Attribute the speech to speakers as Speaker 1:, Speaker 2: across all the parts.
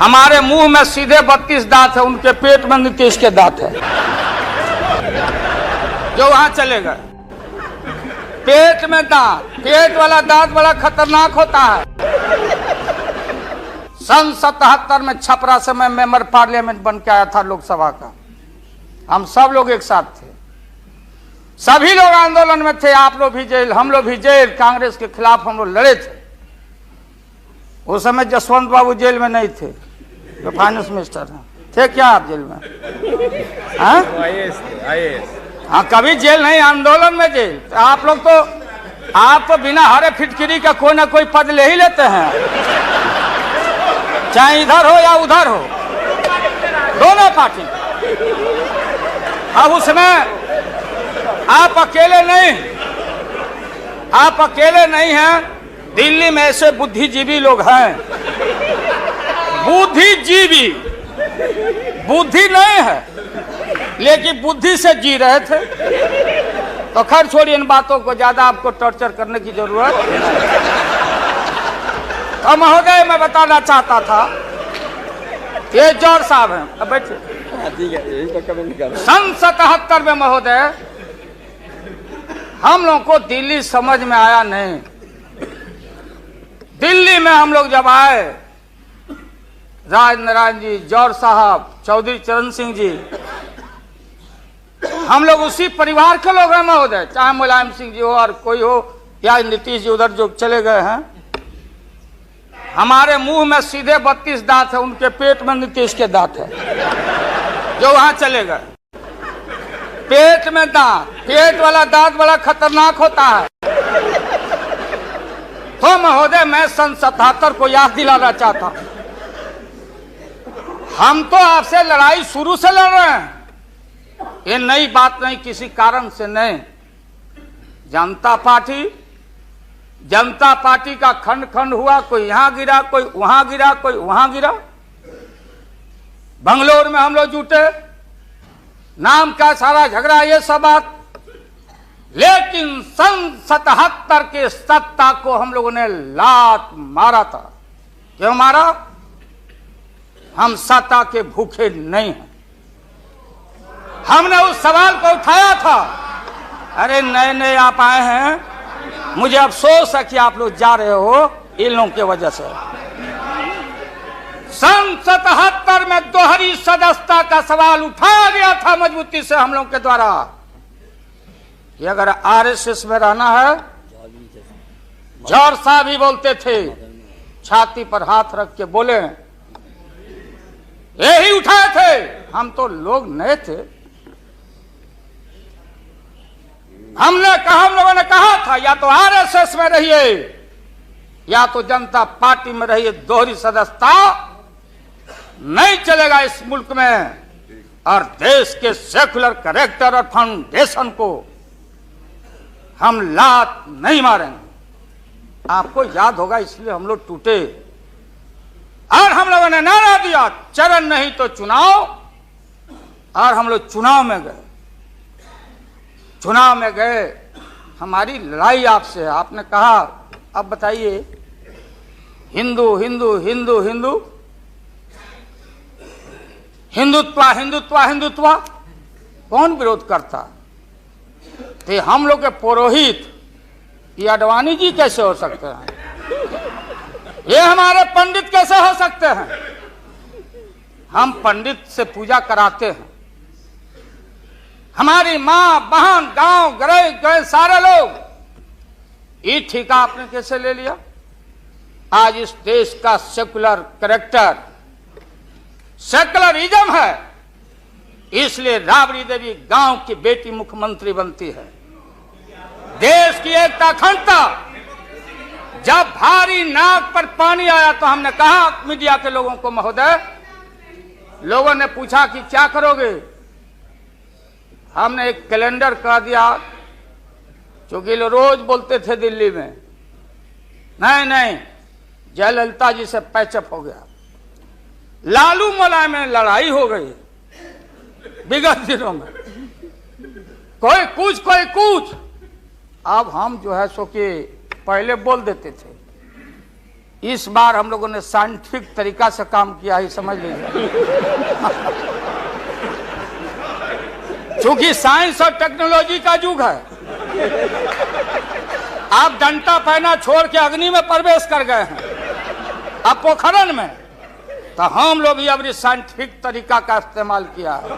Speaker 1: हमारे मुंह में सीधे 32 दांत है, उनके पेट में नीतीश के दांत है जो वहां चले गए। पेट में दांत, पेट वाला दांत बड़ा खतरनाक होता है। सन 77 में छपरा से मैं मेंबर पार्लियामेंट बन के आया था लोकसभा का। हम सब लोग एक साथ थे, सभी लोग आंदोलन में थे। आप लोग भी जेल, हम लोग भी जेल। कांग्रेस के खिलाफ हम लोग लड़े थे। उस समय जसवंत बाबू जेल में नहीं थे, जो फाइनेंस मिनिस्टर हैं। थे क्या आप जेल में? हाँ, कभी जेल नहीं, आंदोलन में जेल। तो आप लोग तो, आप तो बिना हरे फिटकिरी का कोई ना कोई पद ले ही लेते हैं, चाहे इधर हो या उधर हो, दोनों पार्टी। अब उसमें आप अकेले नहीं, आप अकेले नहीं हैं। दिल्ली में ऐसे बुद्धिजीवी लोग हैं, बुद्धिजीवी, बुद्धि नहीं है लेकिन बुद्धि से जी रहे थे। तो खैर छोड़िए इन बातों को, ज्यादा आपको टॉर्चर करने की जरूरत नहीं। तो महोदय, मैं बताना चाहता था, ये जौहर साहब हैं, अब बैठिए। सन 77 में महोदय हम लोग को दिल्ली समझ में आया नहीं। दिल्ली में हम लोग जब आए, राज नारायण जी, जौहर साहब, चौधरी चरण सिंह जी, हम लोग उसी परिवार के लोग हैं महोदय। चाहे मुलायम सिंह जी हो और कोई हो, या नीतीश जी उधर जो चले गए हैं। हमारे मुंह में सीधे 32 दांत है, उनके पेट में नीतीश के दांत है जो वहां चले गए। पेट में दांत, पेट वाला दांत बड़ा खतरनाक होता है। तो महोदय, मैं सन 77 को याद दिलाना चाहता हूं। हम तो आपसे लड़ाई शुरू से लड़ रहे हैं, ये नई बात नहीं, किसी कारण से नहीं। जनता पार्टी का खंड खंड हुआ, कोई यहां गिरा, कोई वहां गिरा, कोई वहां गिरा। बंगलोर में हम लोग जुटे, नाम का सारा झगड़ा, ये सब बात। लेकिन सन 77 के सत्ता को हम लोगों ने लात मारा था। क्यों मारा? हम सत्ता के भूखे नहीं हैं। हमने उस सवाल को उठाया था। अरे नए नए आप आए हैं, मुझे अफसोस है कि आप लोग जा रहे हो इन लोगों की वजह से। सन 77 में दोहरी सदस्यता का सवाल उठाया गया था मजबूती से हम लोग के द्वारा कि अगर आरएसएस में रहना है। जौहर साहब भी बोलते थे, छाती पर हाथ रख के बोले, यही उठाए थे। हम तो लोग नए थे। हम लोगों ने कहा था, या तो आरएसएस में रहिए या तो जनता पार्टी में रहिए। दोहरी सदस्यता नहीं चलेगा इस मुल्क में, और देश के सेकुलर कैरेक्टर और फाउंडेशन को हम लात नहीं मारेंगे। आपको याद होगा, इसलिए हम लोग टूटे और हम लोगों ने नारा दिया, चरण नहीं तो चुनाव। और हम लोग चुनाव में गए। चुनाव में गए, हमारी लड़ाई आपसे है। आपने कहा, अब बताइए, हिंदू हिंदू हिंदू हिंदू, हिंदुत्व हिंदुत्व हिंदुत्व, कौन विरोध करता? थे हम लोग के पुरोहित ये अडवाणी जी कैसे हो सकते हैं? ये हमारे पंडित कैसे हो सकते हैं? हम पंडित से पूजा कराते हैं। हमारी मां बहन गांव गए सारे लोग, ये ठेका आपने कैसे ले लिया? आज इस देश का सेकुलर कैरेक्टर, सेकुलरिज्म है, इसलिए राबड़ी देवी गांव की बेटी मुख्यमंत्री बनती है। देश की एकता अखंडता। जब भारी नाक पर पानी आया तो हमने कहा मीडिया के लोगों को, महोदय, लोगों ने पूछा कि क्या करोगे? हमने एक कैलेंडर कह दिया, क्योंकि लोग रोज बोलते थे दिल्ली में, नहीं जयललिता जी से पैचअप हो गया, लालू मुलायम में लड़ाई हो गई विगत दिनों में, कोई कुछ। अब हम जो है सो कि पहले बोल देते थे, इस बार हम लोगों ने साइंटिफिक तरीका से काम किया है, समझ लीजिए। क्योंकि साइंस और टेक्नोलॉजी का युग है। आप डंडा पहना छोड़ के अग्नि में प्रवेश कर गए हैं, अब पोखरण में, तो हम लोग भी अब साइंटिफिक तरीका का इस्तेमाल किया है।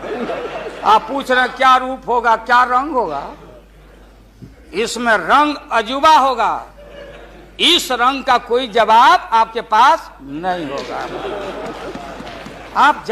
Speaker 1: आप पूछ रहे हैं क्या रूप होगा, क्या रंग होगा? इसमें रंग अजूबा होगा, इस रंग का कोई जवाब आपके पास नहीं होगा। आप